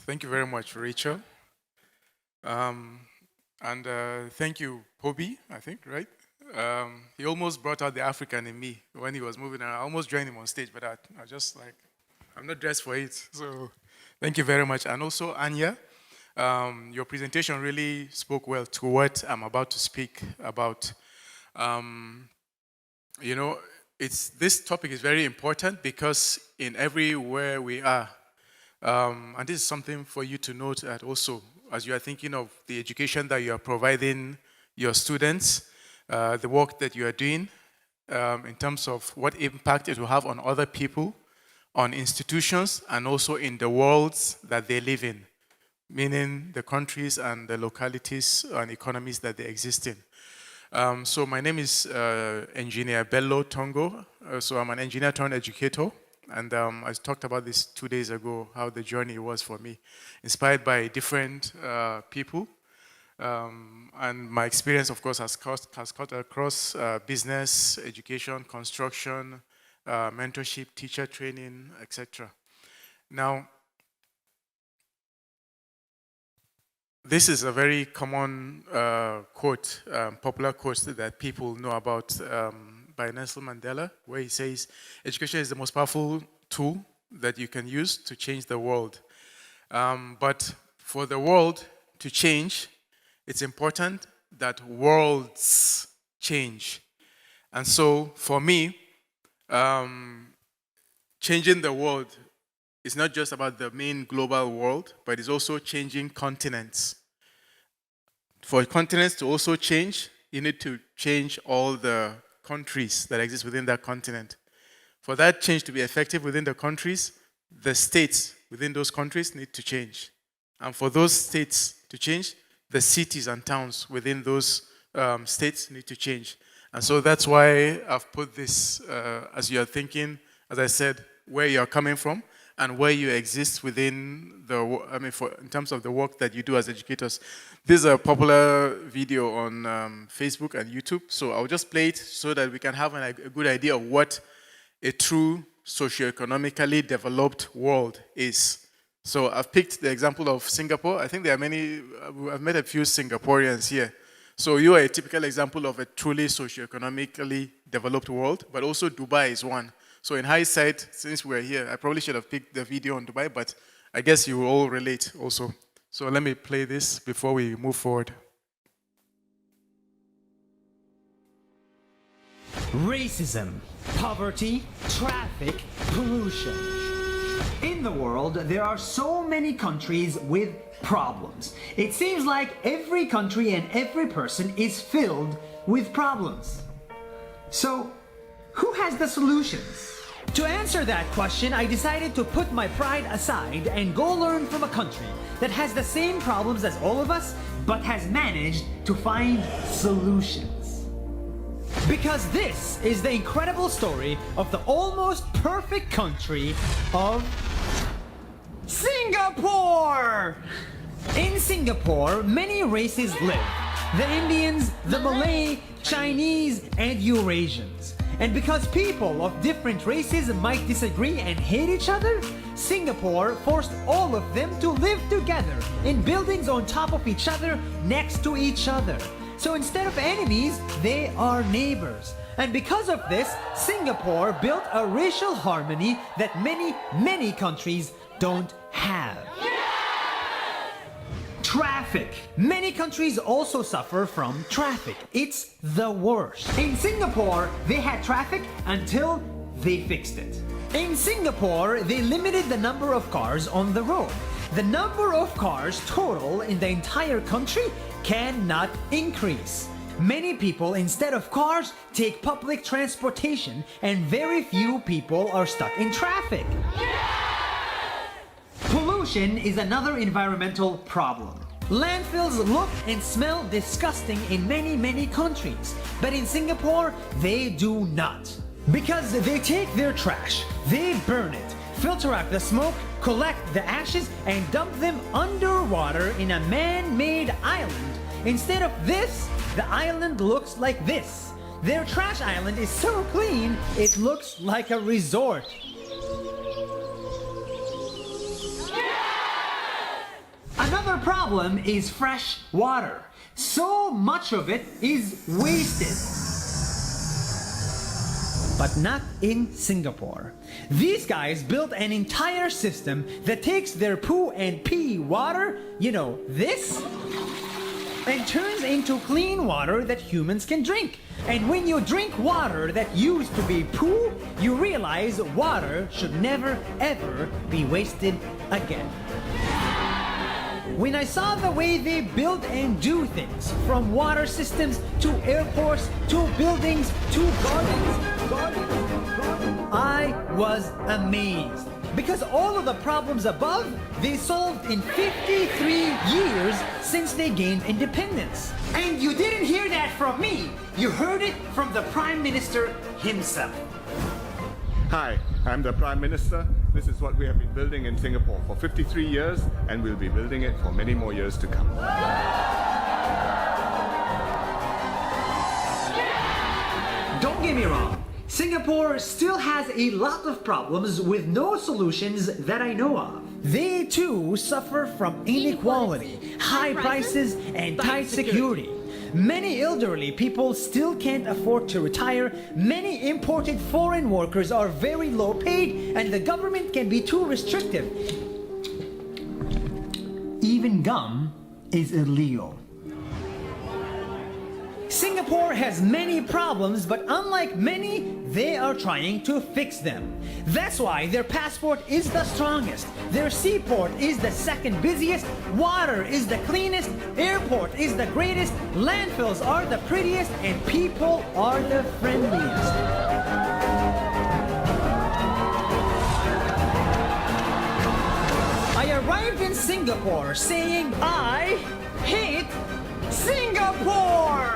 Thank you very much, Rachel. Um, and thank you, Pobi, I think, right? He almost brought out the African in me when he was moving around. I almost joined him on stage, but I just like, I'm not dressed for it. So thank you very much. And also, Anya, your presentation really spoke well to what I'm about to speak about. Um, you know, this topic is very important because in everywhere we are, and this is something for you to note that also as you are thinking of the education that you are providing your students, the work that you are doing in terms of what impact it will have on other people, on institutions, and also in the worlds that they live in, meaning the countries and the localities and economies that they exist in. So my name is Engineer Bello Tongo. So I'm an engineer turned educator. And I talked about this 2 days ago, how the journey was for me, inspired by different people. And my experience, of course, has cut across business, education, construction, mentorship, teacher training, etc. Now, this is a very common quote, popular quote that people know about by Nelson Mandela, where he says, education is the most powerful tool that you can use to change the world. But for the world to change, it's important that worlds change. And so for me, changing the world is not just about the main global world, but it's also changing continents. For continents to also change, you need to change all the countries that exist within that continent. For that change to be effective within the countries, the states within those countries need to change. And for those states to change, the cities and towns within those states need to change. And so that's why I've put this as you're thinking, as I said, where you're coming from and where you exist within in terms of the work that you do as educators. This is a popular video on Facebook and YouTube, so I'll just play it so that we can have a good idea of what a true socio-economically developed world is. So I've picked the example of Singapore. I think there are many, I've met a few Singaporeans here. So you are a typical example of a truly socio-economically developed world, but also Dubai is one. So in hindsight, since we're here, I probably should have picked the video on Dubai, but I guess you will all relate also. So let me play this before we move forward. Racism, poverty, traffic, pollution. In the world, there are so many countries with problems. It seems like every country and every person is filled with problems. So, who has the solutions? To answer that question, I decided to put my pride aside and go learn from a country that has the same problems as all of us, but has managed to find solutions. Because this is the incredible story of the almost perfect country of Singapore! In Singapore, many races live. The Indians, the Malay, Chinese, and Eurasians. And because people of different races might disagree and hate each other, Singapore forced all of them to live together in buildings on top of each other, next to each other. So instead of enemies, they are neighbors. And because of this, Singapore built a racial harmony that many countries don't have. Traffic. Many countries also suffer from traffic. It's the worst. In Singapore, they had traffic until they fixed it. In Singapore, they limited the number of cars on the road. The number of cars total in the entire country cannot increase. Many people, instead of cars, take public transportation, and very few people are stuck in traffic. Pollution is another environmental problem. Landfills look and smell disgusting in many countries, but in Singapore, they do not. Because they take their trash, they burn it, filter out the smoke, collect the ashes, and dump them underwater in a man-made island. Instead of this, the island looks like this. Their trash island is so clean, it looks like a resort. Another problem is fresh water. So much of it is wasted. But not in Singapore. These guys built an entire system that takes their poo and pee water, you know, this, and turns into clean water that humans can drink. And when you drink water that used to be poo, you realize water should never ever be wasted again. When I saw the way they build and do things, from water systems to airports to buildings to gardens, I was amazed. Because all of the problems above, they solved in 53 years since they gained independence. And you didn't hear that from me. You heard it from the Prime Minister himself. Hi, I'm the Prime Minister. This is what we have been building in Singapore for 53 years, and we'll be building it for many more years to come. Don't get me wrong. Singapore still has a lot of problems with no solutions that I know of. They too suffer from inequality, high prices, and tight security. Many elderly people still can't afford to retire. Many imported foreign workers are very low paid, and the government can be too restrictive. Even gum is illegal. Singapore has many problems, but unlike many, they are trying to fix them. That's why their passport is the strongest, their seaport is the second busiest, water is the cleanest, airport is the greatest, landfills are the prettiest, and people are the friendliest. I arrived in Singapore saying I hate Singapore!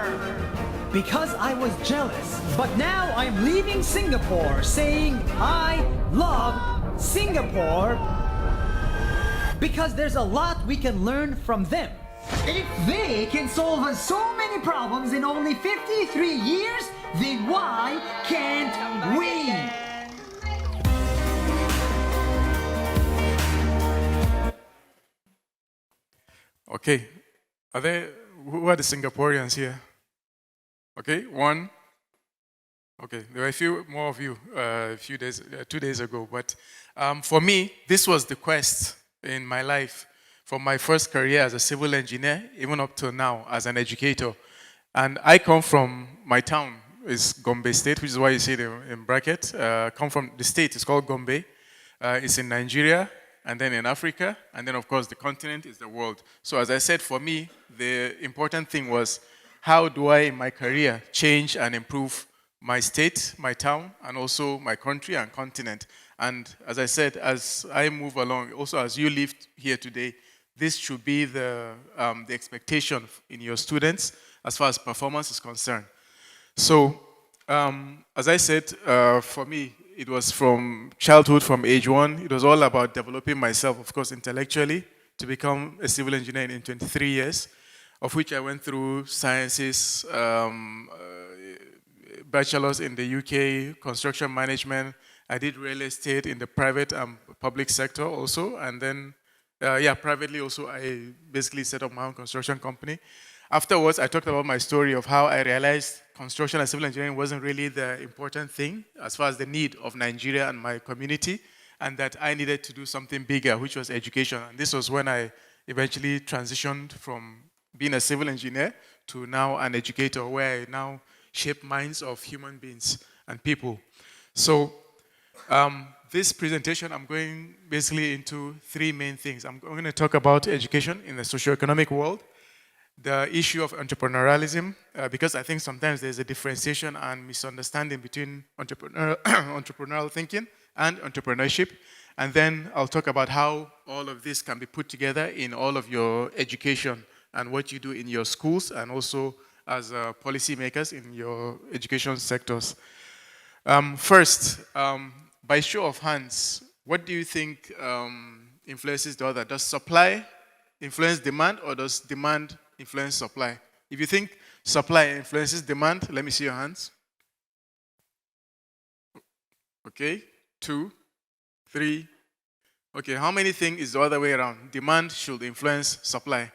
Because I was jealous. But now I'm leaving Singapore saying I love Singapore because there's a lot we can learn from them. If they can solve so many problems in only 53 years, then why can't we? Okay, who are the Singaporeans here? Okay, one. Okay, there were a few more of you a few days, 2 days ago. But for me, this was the quest in my life from my first career as a civil engineer, even up to now as an educator. And I come from my town, is Gombe State, which is why you see it in bracket. Come from the state, it's called Gombe. It's in Nigeria, and then in Africa, and then of course the continent is the world. So as I said, for me, the important thing was, how do I, in my career, change and improve my state, my town, and also my country and continent? And as I said, as I move along, also as you live here today, this should be the expectation in your students as far as performance is concerned. So, as I said, for me, it was from childhood, from age 1, it was all about developing myself, of course, intellectually, to become a civil engineer in 23 years. Of which I went through sciences, bachelor's in the UK, construction management. I did real estate in the private and public sector also. And then, privately also, I basically set up my own construction company. Afterwards, I talked about my story of how I realized construction and civil engineering wasn't really the important thing as far as the need of Nigeria and my community, and that I needed to do something bigger, which was education. And this was when I eventually transitioned from being a civil engineer to now an educator, where I now shape minds of human beings and people. So this presentation, I'm going basically into 3 main things. I'm going to talk about education in the socio-economic world, the issue of entrepreneurialism, because I think sometimes there's a differentiation and misunderstanding between entrepreneurial thinking and entrepreneurship. And then I'll talk about how all of this can be put together in all of your education and what you do in your schools and also as policymakers in your education sectors. First, by show of hands, what do you think influences the other? Does supply influence demand, or does demand influence supply? If you think supply influences demand, let me see your hands. Okay, 2, 3, Okay, how many think is the other way around? Demand should influence supply.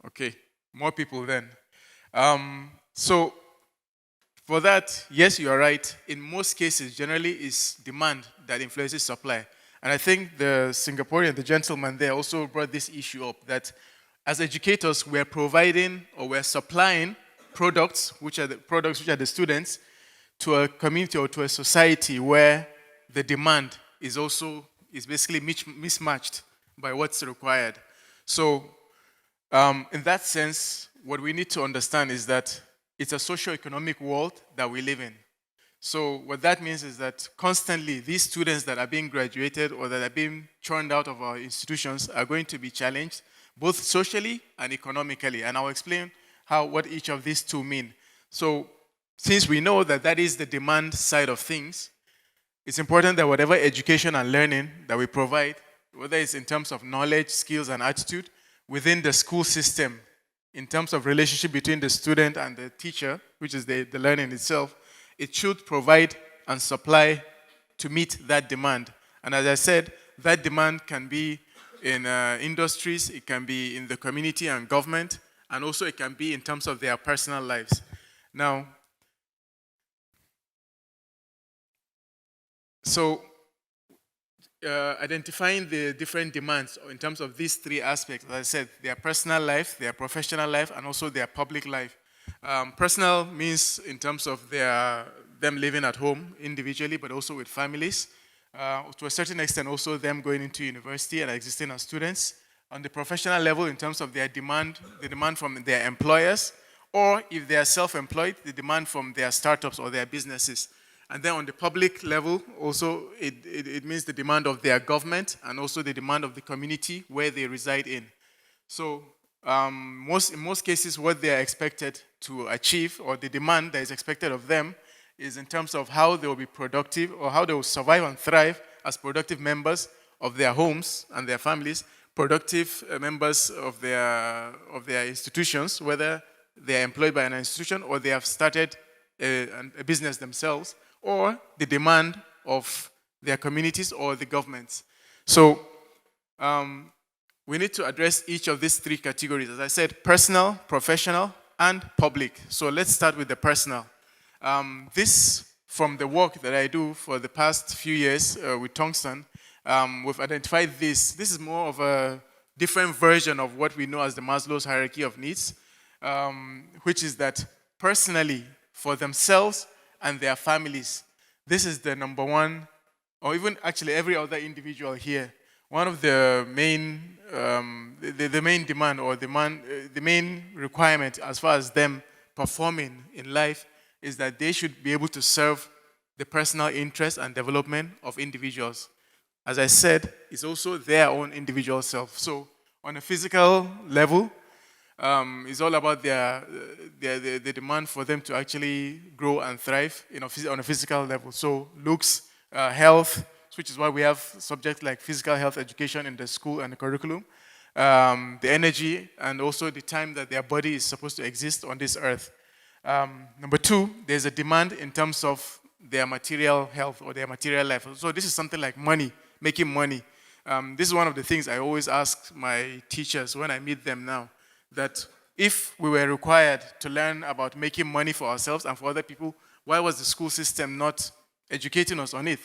Okay, more people then. So for that, yes, you are right. In most cases, generally, it's demand that influences supply. And I think the Singaporean, the gentleman there, also brought this issue up that as educators, we're providing or we're supplying products, which are the students, to a community or to a society where the demand is basically mismatched by what's required. So in that sense, what we need to understand is that it's a socio-economic world that we live in. So what that means is that constantly these students that are being graduated or that are being churned out of our institutions are going to be challenged both socially and economically. And I'll explain what each of these two mean. So since we know that that is the demand side of things, it's important that whatever education and learning that we provide, whether it's in terms of knowledge, skills, and attitude, within the school system, in terms of relationship between the student and the teacher, which is the learning itself, it should provide and supply to meet that demand. And as I said, that demand can be in industries, it can be in the community and government, and also it can be in terms of their personal lives. Now, so identifying the different demands in terms of these three aspects, as I said, their personal life, their professional life, and also their public life. Personal means in terms of them living at home individually, but also with families. To a certain extent, also them going into university and existing as students. On the professional level, in terms of their demand, the demand from their employers, or if they are self-employed, the demand from their startups or their businesses. And then on the public level, also, it means the demand of their government and also the demand of the community where they reside in. So in most cases, what they are expected to achieve or the demand that is expected of them is in terms of how they will be productive or how they will survive and thrive as productive members of their homes and their families, productive members of their institutions, whether they are employed by an institution or they have started a business themselves, or the demand of their communities or the governments. So we need to address each of these three categories. As I said, personal, professional, and public. So let's start with the personal. This, from the work that I do for the past few years with Tungsten, we've identified this. This is more of a different version of what we know as the Maslow's hierarchy of needs, which is that personally, for themselves and their families, this is the number one, or even actually every other individual here, one of the main, the main demand or the main requirement as far as them performing in life is that they should be able to serve the personal interest and development of individuals. As I said, it's also their own individual self. So on a physical level, it's all about the demand for them to actually grow and thrive on a physical level. So looks, health, which is why we have subjects like physical health education in the school and the curriculum, the energy, and also the time that their body is supposed to exist on this earth. Number two, there's a demand in terms of their material health or their material life. So this is something like money, making money. This is one of the things I always ask my teachers when I meet them now, that if we were required to learn about making money for ourselves and for other people, why was the school system not educating us on it,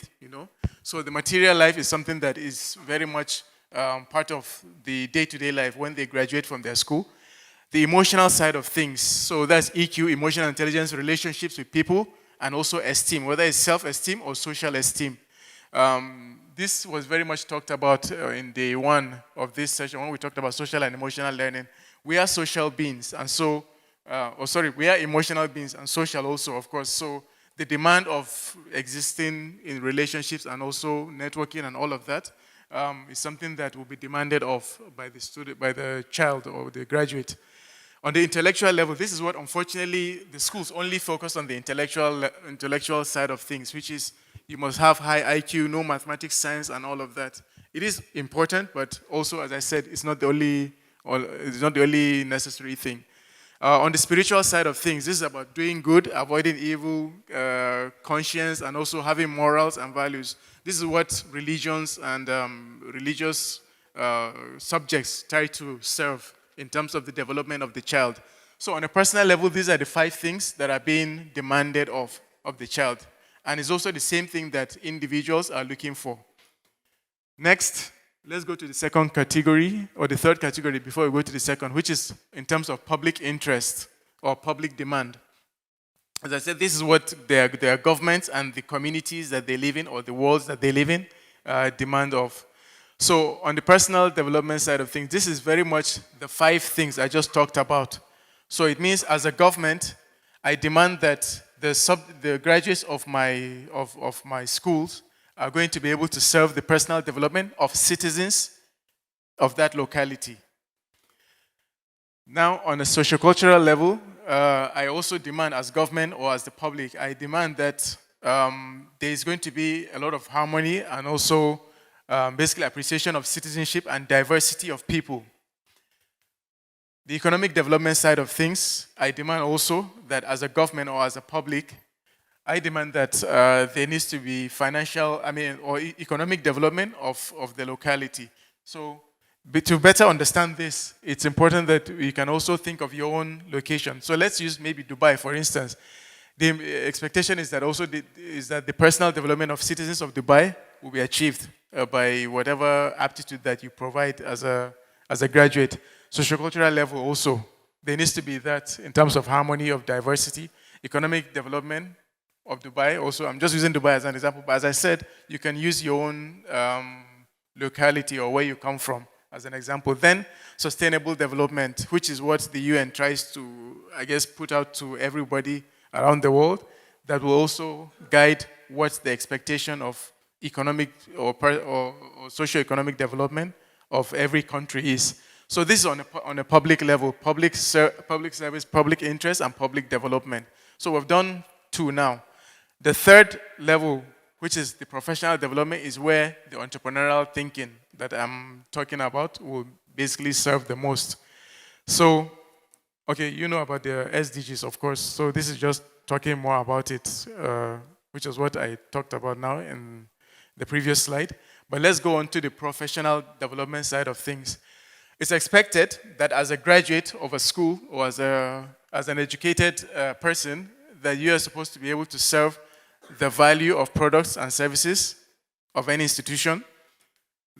So the material life is something that is very much part of the day-to-day life when they graduate from their school. The emotional side of things, so that's EQ, emotional intelligence, relationships with people, and also esteem, whether it's self-esteem or social esteem. This was very much talked about in day one of this session when we talked about social and emotional learning. We are social beings, and so, we are emotional beings and social also, of course. So the demand of existing in relationships and also networking and all of that is something that will be demanded of by the student, by the child or the graduate. On the intellectual level, this is what, unfortunately, the schools only focus on the intellectual side of things, which is you must have high IQ, no mathematics, science, and all of that. It is important, but also, as I said, it's not the only necessary thing. On the spiritual side of things, this is about doing good, avoiding evil, conscience, and also having morals and values. This is what religions and religious subjects try to serve in terms of the development of the child. So on a personal level, these are the 5 things that are being demanded of the child. And it's also the same thing that individuals are looking for. Next, let's go to the second category, or the third category before we go to the second, which is in terms of public interest or public demand. As I said, this is what their governments and the communities that they live in, or the worlds that they live in, demand of. So on the personal development side of things, this is very much the 5 things I just talked about. So it means as a government, I demand that the graduates of my schools are going to be able to serve the personal development of citizens of that locality. Now, on a sociocultural level, I also demand as government or as the public, I demand that there is going to be a lot of harmony and also basically appreciation of citizenship and diversity of people. The economic development side of things, I demand also that as a government or as a public, I demand that there needs to be economic development of the locality. So to better understand this, it's important that you can also think of your own location. So let's use maybe Dubai, for instance. The expectation is that also the personal development of citizens of Dubai will be achieved by whatever aptitude that you provide as a graduate. Sociocultural level also, there needs to be that in terms of harmony, of diversity, economic development of Dubai. Also, I'm just using Dubai as an example, but as I said, you can use your own locality or where you come from as an example. Then, sustainable development, which is what the UN tries to, I guess, put out to everybody around the world, that will also guide what the expectation of economic or socio-economic development of every country is. So this is on a public level, public service, public interest, and public development. So we've done 2 now. The third level, which is the professional development, is where the entrepreneurial thinking that I'm talking about will basically serve the most. So, okay, you know about the SDGs, of course. So this is just talking more about it, which is what I talked about now in the previous slide. But let's go on to the professional development side of things. It's expected that as a graduate of a school or as an educated person, that you are supposed to be able to serve the value of products and services of any institution,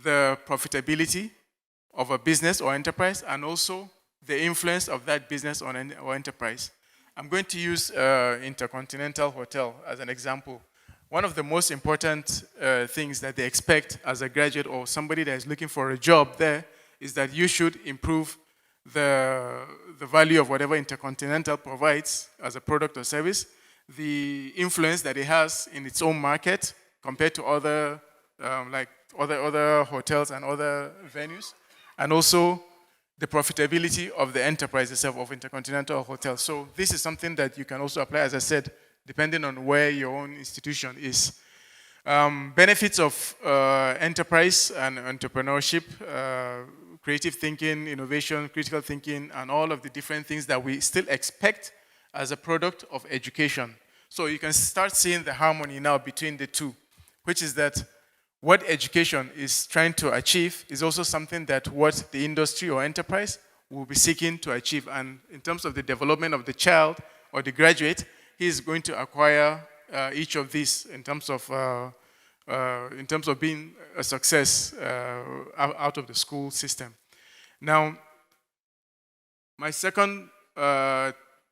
the profitability of a business or enterprise, and also the influence of that business or enterprise. I'm going to use Intercontinental Hotel as an example. One of the most important things that they expect as a graduate or somebody that is looking for a job there is that you should improve the value of whatever Intercontinental provides as a product or service, the influence that it has in its own market compared to other other hotels and other venues, and also the profitability of the enterprise itself of Intercontinental Hotel. So this is something that you can also apply, as I said, depending on where your own institution is. Benefits of enterprise and entrepreneurship, creative thinking, innovation, critical thinking, and all of the different things that we still expect as a product of education. So you can start seeing the harmony now between the two, which is that what education is trying to achieve is also something that what the industry or enterprise will be seeking to achieve. And in terms of the development of the child or the graduate, he is going to acquire each of these in terms of being a success out of the school system. Now, my second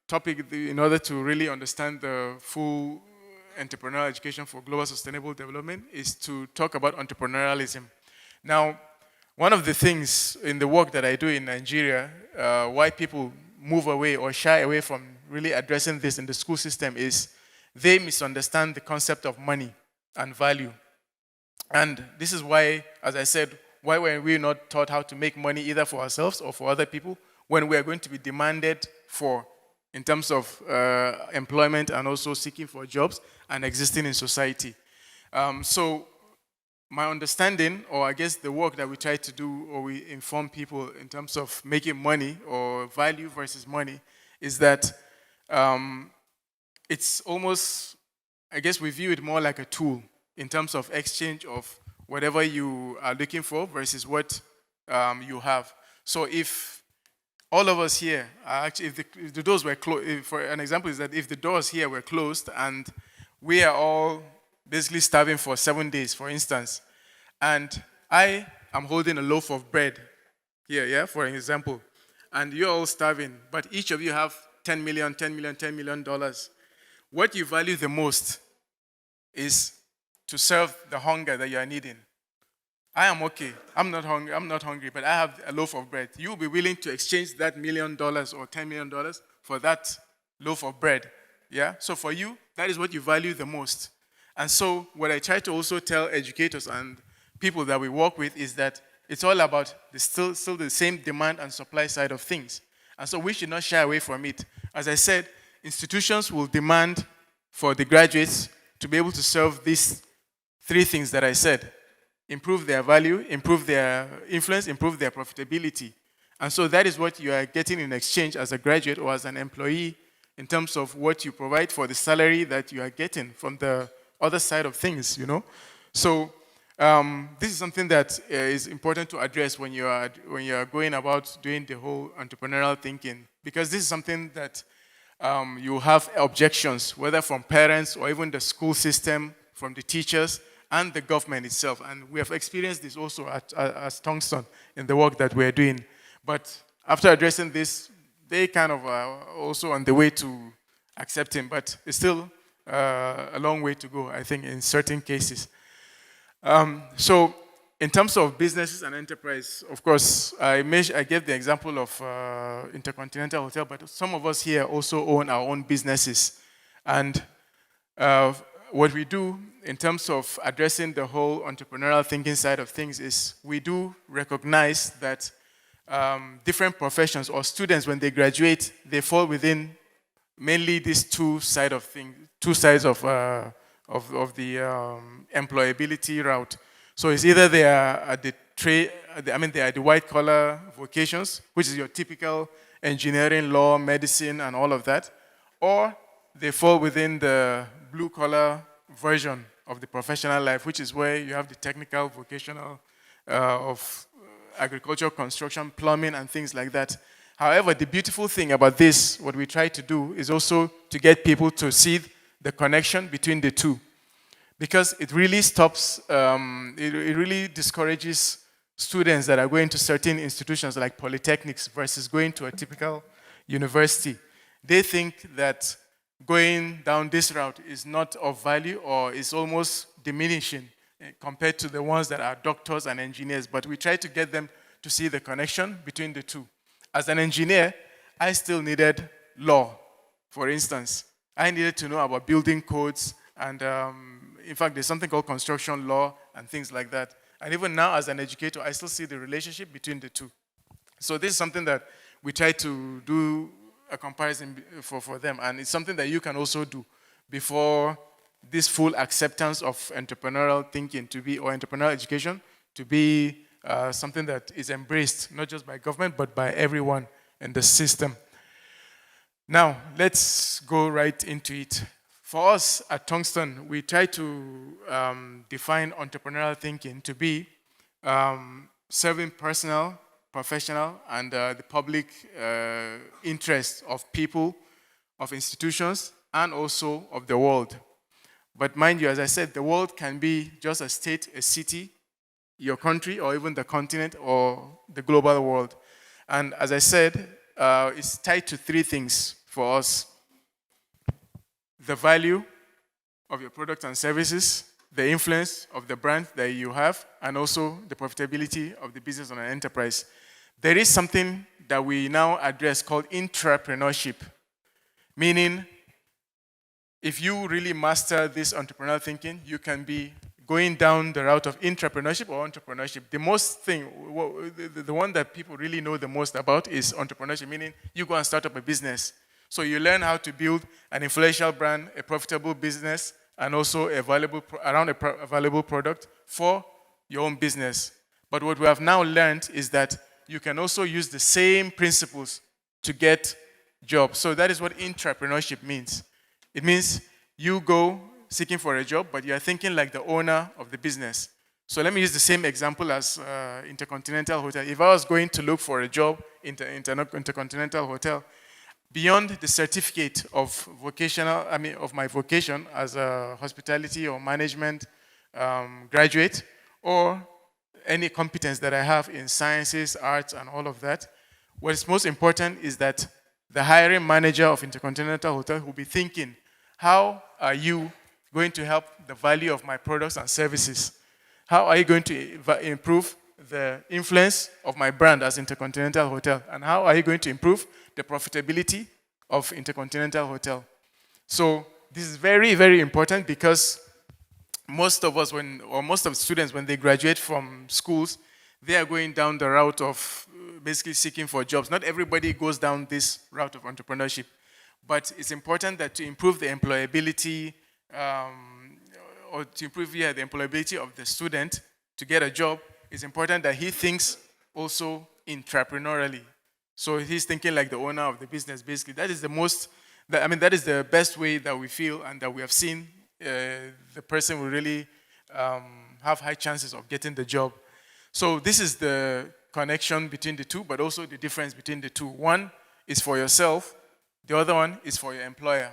topic, in order to really understand the full entrepreneurial education for global sustainable development, is to talk about entrepreneurialism. Now, one of the things in the work that I do in Nigeria, why people move away or shy away from really addressing this in the school system is they misunderstand the concept of money and value. And this is why, as I said, why were we not taught how to make money either for ourselves or for other people when we are going to be demanded for in terms of employment and also seeking for jobs and existing in society. So my understanding, or I guess the work that we try to do or we inform people in terms of making money or value versus money, is that it's almost, I guess we view it more like a tool in terms of exchange of whatever you are looking for versus what you have. So if all of us here, actually, if the doors were closed, for an example is that if the doors here were closed and we are all basically starving for 7 days, for instance, and I am holding a loaf of bread here, yeah, for example, and you're all starving, but each of you have 10 million, 10 million, $10 million. What you value the most is to serve the hunger that you are needing. I am okay. I'm not hungry, but I have a loaf of bread. You'll be willing to exchange that $1 million or $10 million for that loaf of bread. Yeah? So for you, that is what you value the most. And so what I try to also tell educators and people that we work with is that it's all about still the same demand and supply side of things. And so we should not shy away from it. As I said, institutions will demand for the graduates to be able to serve these 3 things that I said: improve their value, improve their influence, improve their profitability. And so that is what you are getting in exchange as a graduate or as an employee in terms of what you provide for the salary that you are getting from the other side of things, you know. So this is something that is important to address when you are going about doing the whole entrepreneurial thinking, because this is something that you have objections, whether from parents or even the school system, from the teachers and the government itself. And we have experienced this also at Tungsten in the work that we're doing. But after addressing this, they kind of are also on the way to accepting, but it's still a long way to go, I think, in certain cases. So in terms of businesses and enterprise, of course, I gave the example of Intercontinental Hotel, but some of us here also own our own businesses. And what we do in terms of addressing the whole entrepreneurial thinking side of things is we do recognize that different professions or students, when they graduate, they fall within mainly these two sides of the employability route. So it's either they are at the they are the white collar vocations, which is your typical engineering, law, medicine, and all of that, or they fall within the blue collar version of the professional life, which is where you have the technical, vocational of agriculture, construction, plumbing, and things like that. However, the beautiful thing about this, what we try to do, is also to get people to see the connection between the two. Because it really stops, it really discourages students that are going to certain institutions like polytechnics versus going to a typical university. They think that going down this route is not of value or is almost diminishing compared to the ones that are doctors and engineers. But we try to get them to see the connection between the two. As an engineer, I still needed law, for instance. I needed to know about building codes, and in fact, there's something called construction law and things like that. And even now, as an educator, I still see the relationship between the two. So this is something that we try to do a comparison for them, and it's something that you can also do before this full acceptance of entrepreneurial thinking to be, or entrepreneurial education, to be something that is embraced, not just by government, but by everyone in the system. Now, let's go right into it. For us at Tungsten, we try to define entrepreneurial thinking to be serving personal, professional, and the public interest of people, of institutions, and also of the world. But mind you, as I said, the world can be just a state, a city, your country, or even the continent, or the global world. And as I said, it's tied to 3 things for us: the value of your products and services, the influence of the brand that you have, and also the profitability of the business on an enterprise. There is something that we now address called entrepreneurship, meaning if you really master this entrepreneurial thinking, you can be going down the route of intrapreneurship or entrepreneurship. The most thing, the one that people really know the most about is entrepreneurship, meaning you go and start up a business. So you learn how to build an influential brand, a profitable business, and also a valuable product for your own business. But what we have now learned is that you can also use the same principles to get job. So that is what entrepreneurship means. It means you go seeking for a job, but you are thinking like the owner of the business. So let me use the same example as Intercontinental Hotel. If I was going to look for a job in Intercontinental Hotel, beyond the certificate of of my vocation as a hospitality or management graduate, or any competence that I have in sciences, arts, and all of that, what is most important is that the hiring manager of Intercontinental Hotel will be thinking, how are you going to help the value of my products and services? How are you going to improve the influence of my brand as Intercontinental Hotel? And how are you going to improve the profitability of Intercontinental Hotel? So this is very, very important, because most of us, most of the students, when they graduate from schools, they are going down the route of basically seeking for jobs. Not everybody goes down this route of entrepreneurship, but it's important that to improve the employability, or to improve the employability of the student to get a job, it's important that he thinks also entrepreneurially. So he's thinking like the owner of the business, basically. That is that is the best way that we feel and that we have seen the person will really have high chances of getting the job. So this is the connection between the two, but also the difference between the two. One is for yourself, the other one is for your employer.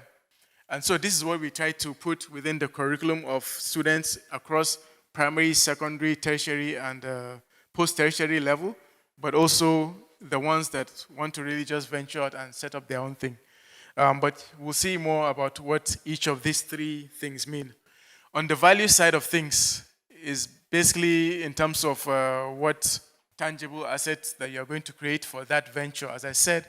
And so this is what we try to put within the curriculum of students across primary, secondary, tertiary, and post-tertiary level, but also the ones that want to really just venture out and set up their own thing. But we'll see more about what each of these three things mean. On the value side of things is basically in terms of what tangible assets that you're going to create for that venture. As I said,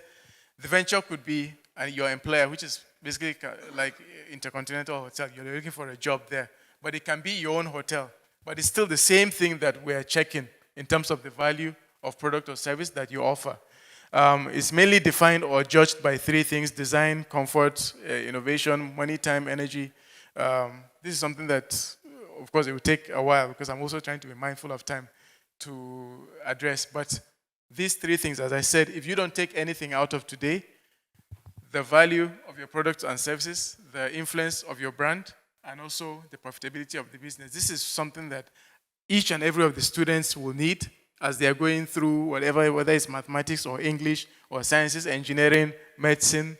the venture could be your employer, which is basically like Intercontinental Hotel. You're looking for a job there. But it can be your own hotel. But it's still the same thing that we're checking in terms of the value of product or service that you offer. It's mainly defined or judged by three things: design, comfort, innovation, money, time, energy. This is something that, of course, it will take a while, because I'm also trying to be mindful of time to address. But these three things, as I said, if you don't take anything out of today, the value of your products and services, the influence of your brand, and also the profitability of the business, this is something that each and every of the students will need as they are going through whether it's mathematics or English or sciences, engineering, medicine,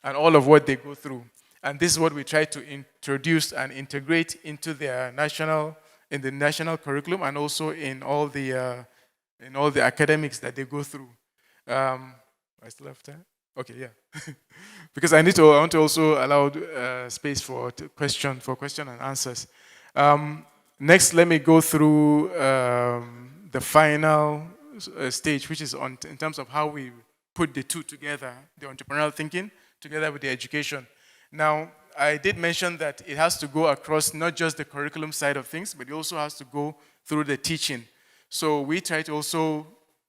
and all of what they go through. And this is what we try to introduce and integrate into the national curriculum, and also in all the academics that they go through. I still have time? Okay, yeah. Because I want to also allow space for question and answers. Next, let me go through the final stage, which is in terms of how we put the two together, the entrepreneurial thinking together with the education. Now, I did mention that it has to go across not just the curriculum side of things, but it also has to go through the teaching. So we try to also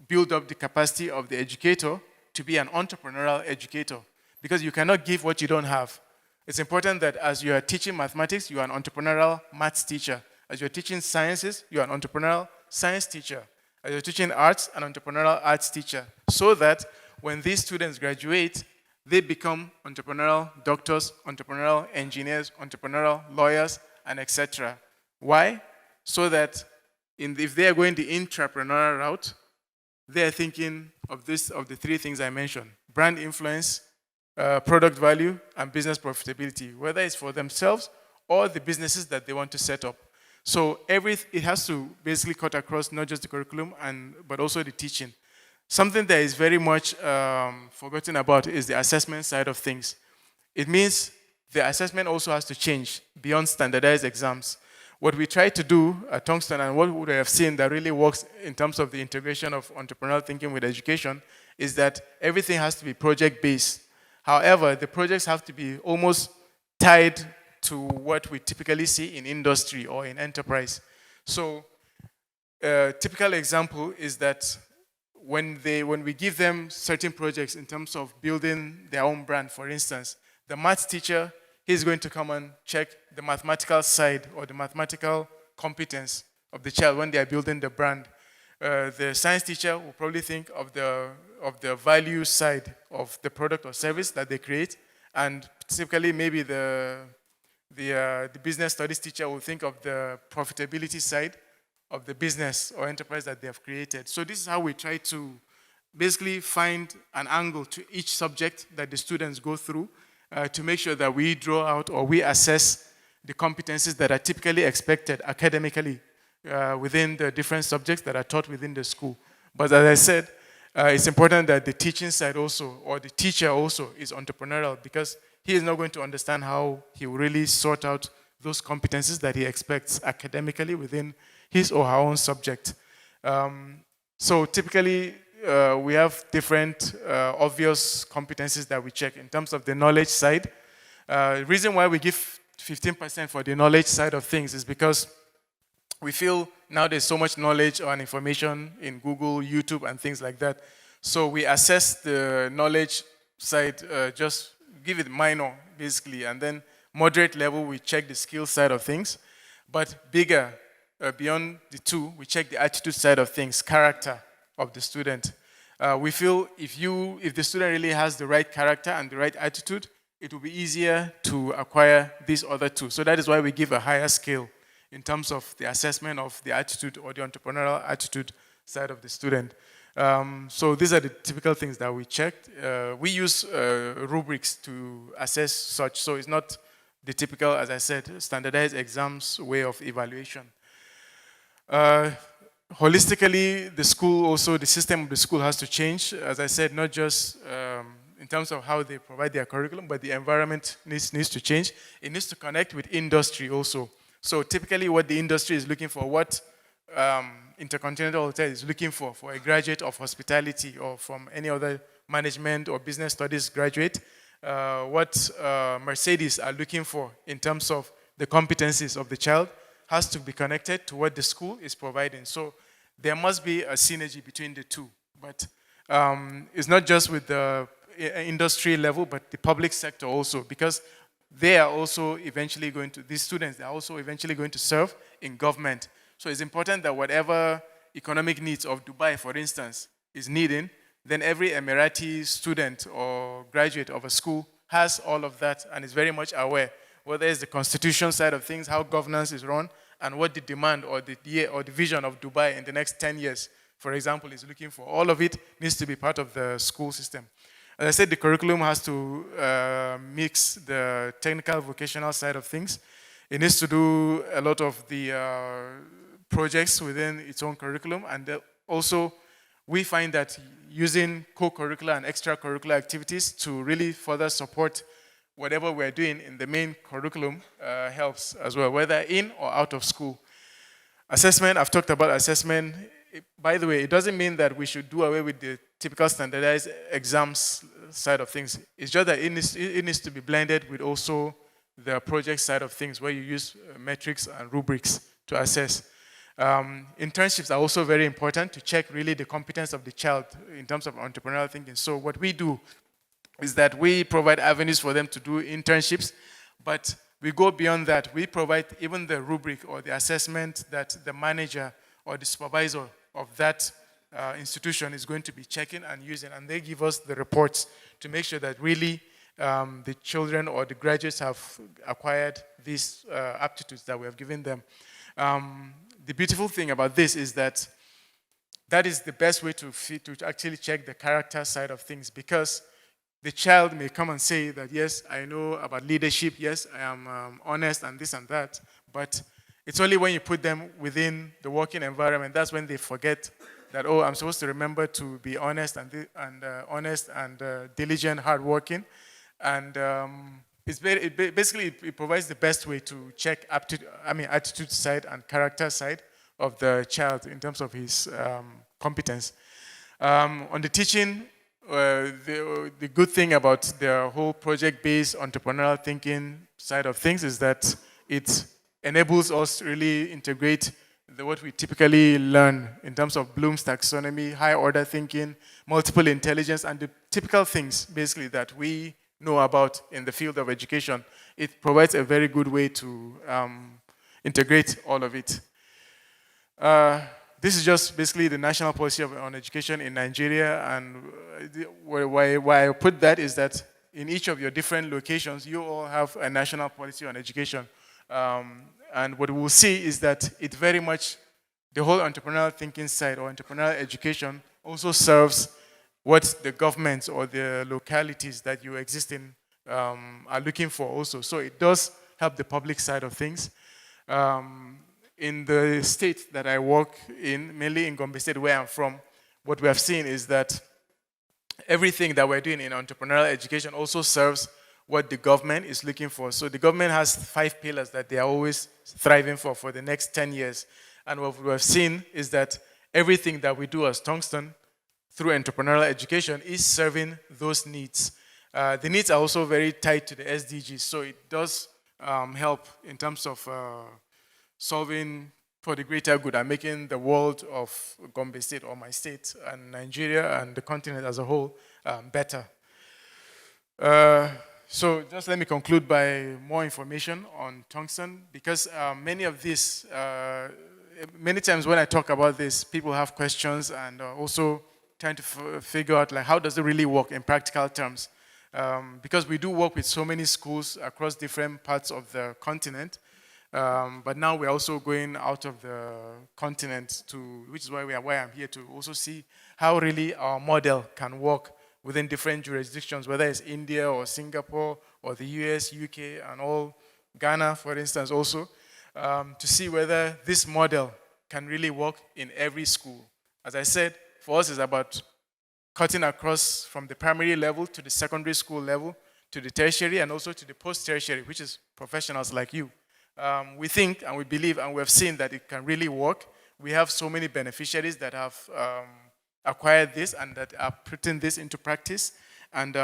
build up the capacity of the educator to be an entrepreneurial educator, because you cannot give what you don't have. It's important that as you are teaching mathematics, you are an entrepreneurial maths teacher. As you're teaching sciences, you're an entrepreneurial science teacher. As you're teaching arts, an entrepreneurial arts teacher. So that when these students graduate, they become entrepreneurial doctors, entrepreneurial engineers, entrepreneurial lawyers, and etc. Why? So that if they are going the entrepreneurial route, they are thinking of the three things I mentioned: brand influence, product value, and business profitability, whether it's for themselves or the businesses that they want to set up. So it has to basically cut across not just the curriculum, but also the teaching. Something that is very much forgotten about is the assessment side of things. It means the assessment also has to change beyond standardized exams. What we try to do at Tungsten, and what we have seen that really works in terms of the integration of entrepreneurial thinking with education, is that everything has to be project-based. However, the projects have to be almost tied to what we typically see in industry or in enterprise. So a typical example is that when we give them certain projects in terms of building their own brand, for instance, the maths teacher, he's going to come and check the mathematical side or the mathematical competence of the child when they are building the brand. The science teacher will probably think of the value side of the product or service that they create, and typically maybe the business studies teacher will think of the profitability side of the business or enterprise that they have created. So this is how we try to basically find an angle to each subject that the students go through to make sure that we draw out or we assess the competencies that are typically expected academically within the different subjects that are taught within the school. But as I said, it's important that the teaching side also, or the teacher also, is entrepreneurial, because he is not going to understand how he will really sort out those competencies that he expects academically within his or her own subject. So typically, we have different obvious competencies that we check in terms of the knowledge side. The reason why we give 15% for the knowledge side of things is because we feel now there's so much knowledge and information in Google, YouTube, and things like that. So we assess the knowledge side, just give it minor, basically, and then moderate level, we check the skill side of things. But bigger, beyond the two, we check the attitude side of things, character of the student. We feel if the student really has the right character and the right attitude, it will be easier to acquire these other two. So that is why we give a higher scale in terms of the assessment of the attitude or the entrepreneurial attitude side of the student. So these are the typical things that we checked. We use rubrics to assess such, so it's not the typical, as I said, standardized exams way of evaluation. Holistically, the school also, the system of the school has to change. As I said, not just in terms of how they provide their curriculum, but the environment needs to change. It needs to connect with industry also. So typically what the industry is looking for, what Intercontinental Hotel is looking for a graduate of hospitality or from any other management or business studies graduate, what Mercedes are looking for in terms of the competencies of the child has to be connected to what the school is providing. So there must be a synergy between the two. But it's not just with the industry level, but the public sector also, because they are also eventually going to, these students, they are also eventually going to serve in government. So it's important that whatever economic needs of Dubai, for instance, is needing, then every Emirati student or graduate of a school has all of that and is very much aware, whether it's the constitution side of things, how governance is run, and what the demand or the vision of Dubai in the next 10 years, for example, is looking for. All of it needs to be part of the school system. As I said, the curriculum has to mix the technical vocational side of things. It needs to do a lot of the projects within its own curriculum, and also we find that using co-curricular and extracurricular activities to really further support whatever we're doing in the main curriculum helps as well, whether in or out of school. Assessment, I've talked about assessment. By the way, it doesn't mean that we should do away with the typical standardized exams side of things. It's just that it needs to be blended with also the project side of things, where you use metrics and rubrics to assess. Internships are also very important to check really the competence of the child in terms of entrepreneurial thinking. So what we do is that we provide avenues for them to do internships, but we go beyond that. We provide even the rubric or the assessment that the manager or the supervisor of that institution is going to be checking and using, and they give us the reports to make sure that really the children or the graduates have acquired these aptitudes that we have given them. The beautiful thing about this is that that is the best way to actually check the character side of things, because the child may come and say that, yes, I know about leadership, yes, I am honest and this and that, but it's only when you put them within the working environment, that's when they forget that, oh, I'm supposed to remember to be honest and diligent, hardworking, and basically it provides the best way to check attitude side and character side of the child in terms of his competence. On the teaching, the good thing about the whole project-based entrepreneurial thinking side of things is that it enables us to really integrate what we typically learn in terms of Bloom's taxonomy, high-order thinking, multiple intelligence, and the typical things, basically, that we know about in the field of education. It provides a very good way to integrate all of it. this is just basically the national policy on education in Nigeria, and why I put that is that in each of your different locations, you all have a national policy on education. And what we'll see is that it very much, the whole entrepreneurial thinking side or entrepreneurial education also serves what the governments or the localities that you exist in are looking for also. So it does help the public side of things. In the state that I work in, mainly in Gombe State, where I'm from, what we have seen is that everything that we're doing in entrepreneurial education also serves what the government is looking for. So the government has 5 pillars that they are always thriving for the next 10 years. And what we have seen is that everything that we do as Tungsten through entrepreneurial education is serving those needs. The needs are also very tied to the SDGs, so it does help in terms of solving for the greater good and making the world of Gombe State or my state and Nigeria and the continent as a whole better. So just let me conclude by more information on Tungsten, because many of these, many times when I talk about this, people have questions and also trying to figure out like how does it really work in practical terms. Because we do work with so many schools across different parts of the continent, but now we're also going out of the continent which is why I'm here to also see how really our model can work within different jurisdictions, whether it's India or Singapore or the US, UK, and all, Ghana, for instance, also, to see whether this model can really work in every school. As I said, for us, it's about cutting across from the primary level to the secondary school level, to the tertiary, and also to the post-tertiary, which is professionals like you. We think and we believe and we have seen that it can really work. We have so many beneficiaries that have acquired this and that are putting this into practice. And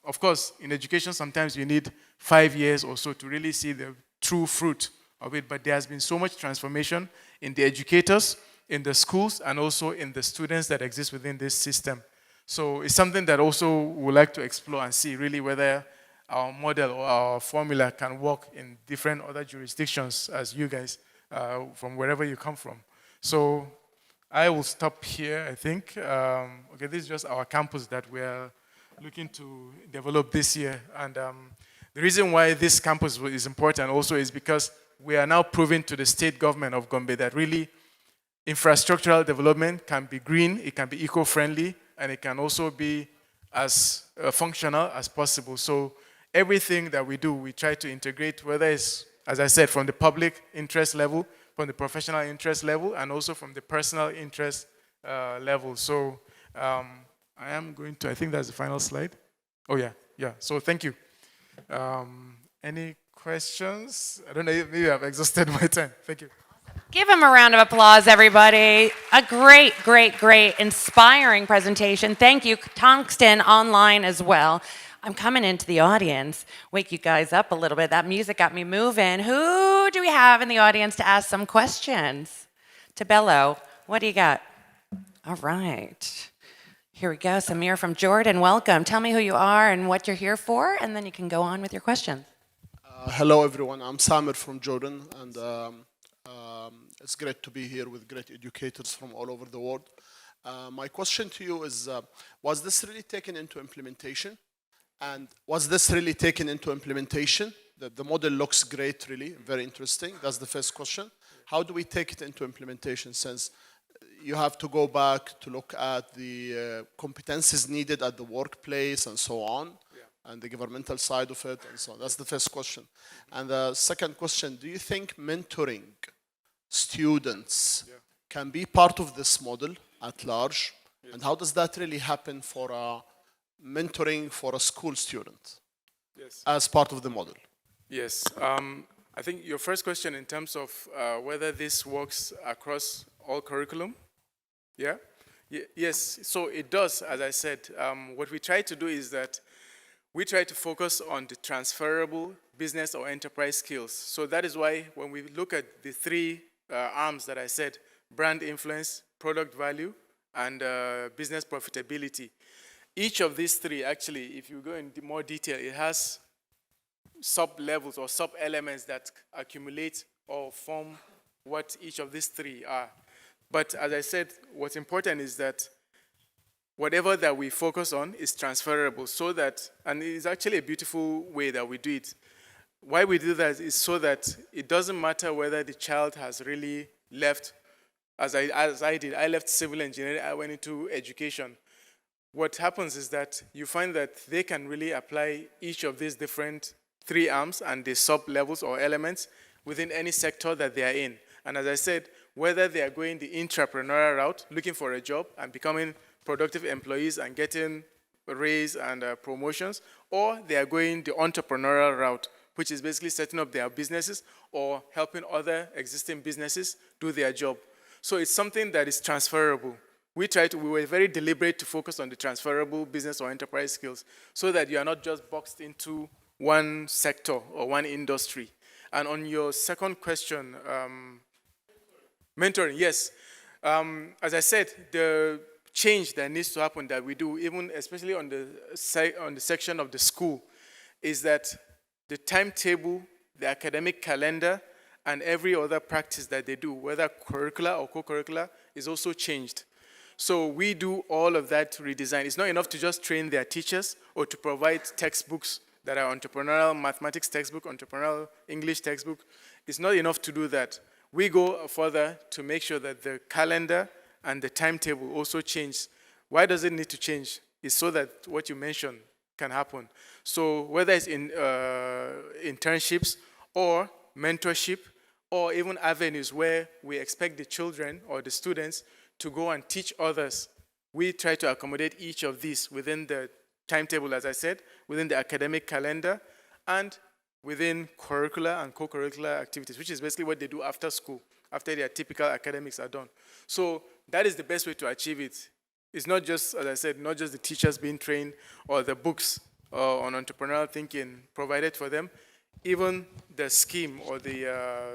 of course, in education, sometimes you need 5 years or so to really see the true fruit of it. But there has been so much transformation in the educators, in the schools, and also in the students that exist within this system. So it's something that also we would like to explore and see really whether our model or our formula can work in different other jurisdictions as you guys, from wherever you come from. So I will stop here, I think. Okay, this is just our campus that we're looking to develop this year. And the reason why this campus is important also is because we are now proving to the state government of Gombe that really infrastructural development can be green, it can be eco-friendly, and it can also be as functional as possible. So everything that we do, we try to integrate, whether it's, as I said, from the public interest level, from the professional interest level, and also from the personal interest level. So I am going to, I think that's the final slide. Oh yeah, so thank you. Any questions? I don't know, maybe I've exhausted my time. Thank you. Give him a round of applause, everybody. A great, great, great, inspiring presentation. Thank you, Tungsten Online as well. I'm coming into the audience, wake you guys up a little bit. That music got me moving. Who do we have in the audience to ask some questions? To Bello, what do you got? All right. Here we go. Samir from Jordan, welcome. Tell me who you are and what you're here for, and then you can go on with your questions. Hello, everyone. I'm Samir from Jordan, and it's great to be here with great educators from all over the world. My question to you is, was this really taken into implementation? And was this really taken into implementation? The model looks great, really, very interesting. That's the first question. How do we take it into implementation, since you have to go back to look at the competencies needed at the workplace and so on, and the governmental side of it and so on? That's the first question. And the second question, do you think mentoring students can be part of this model at large? And how does that really happen for mentoring for a school student as part of the model? Yes. I think your first question in terms of whether this works across all curriculum, yes, so it does, as I said. What we try to do is that we try to focus on the transferable business or enterprise skills. So that is why when we look at the 3 arms that I said, brand influence, product value, and business profitability, each of these 3, actually, if you go in more detail, it has sub-levels or sub-elements that accumulate or form what each of these 3 are. But as I said, what's important is that whatever that we focus on is transferable so that, and it's actually a beautiful way that we do it. Why we do that is so that it doesn't matter whether the child has really left, as I did. I left civil engineering, I went into education. What happens is that you find that they can really apply each of these different 3 arms and the sub-levels or elements within any sector that they are in. And as I said, whether they are going the entrepreneurial route, looking for a job and becoming productive employees and getting a raise and promotions, or they are going the entrepreneurial route, which is basically setting up their businesses or helping other existing businesses do their job. So it's something that is transferable. We were very deliberate to focus on the transferable business or enterprise skills so that you are not just boxed into one sector or one industry. And on your second question, mentoring, yes. As I said, the change that needs to happen that we do, even especially on the section of the school, is that the timetable, the academic calendar, and every other practice that they do, whether curricular or co-curricular, is also changed. So we do all of that redesign. It's not enough to just train their teachers or to provide textbooks that are entrepreneurial mathematics textbook, entrepreneurial English textbook. It's not enough to do that. We go further to make sure that the calendar and the timetable also change. Why does it need to change? It's so that what you mentioned can happen. So whether it's in internships or mentorship or even avenues where we expect the children or the students to go and teach others, we try to accommodate each of these within the timetable, as I said, within the academic calendar, and within curricular and co-curricular activities, which is basically what they do after school, after their typical academics are done. So that is the best way to achieve it. It's not just, as I said, not just the teachers being trained or the books on entrepreneurial thinking provided for them, even the scheme or the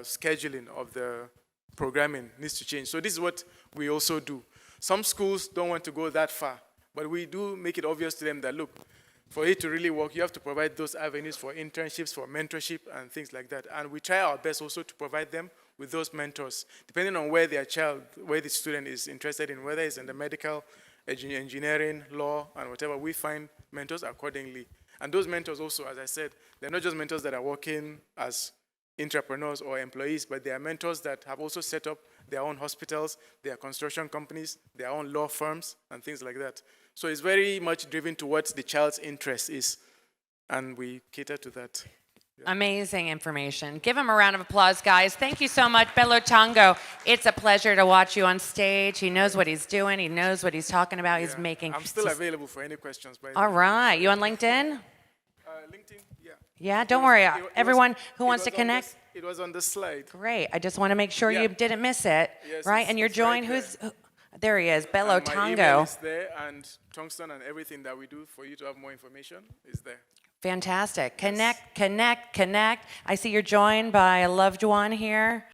scheduling of the programming needs to change. So this is what we also do. Some schools don't want to go that far, but we do make it obvious to them that, look, for it to really work, you have to provide those avenues for internships, for mentorship, and things like that. And we try our best also to provide them with those mentors, depending on where their child, where the student is interested in, whether it's in the medical, engineering, law, and whatever, we find mentors accordingly. And those mentors also, as I said, they're not just mentors that are working as entrepreneurs or employees, but they are mentors that have also set up their own hospitals, their construction companies, their own law firms, and things like that. So it's very much driven to what the child's interest is, and we cater to that. Yeah. Amazing information. Give him a round of applause, guys. Thank you so much, Bello Tongo. It's a pleasure to watch you on stage. He knows what he's doing. He knows what he's talking about. He's making... I'm still available for any questions. All right. You on LinkedIn? LinkedIn, yeah. Yeah, don't worry. Everyone who wants to connect... It was on the slide. Great. I just want to make sure you didn't miss it. Yes, right? And you're joined. Right there he is, Bello and my Tongo. email is there, and Tungsten and everything that we do for you to have more information is there. Fantastic. Connect, connect, connect. I see you're joined by a loved one here.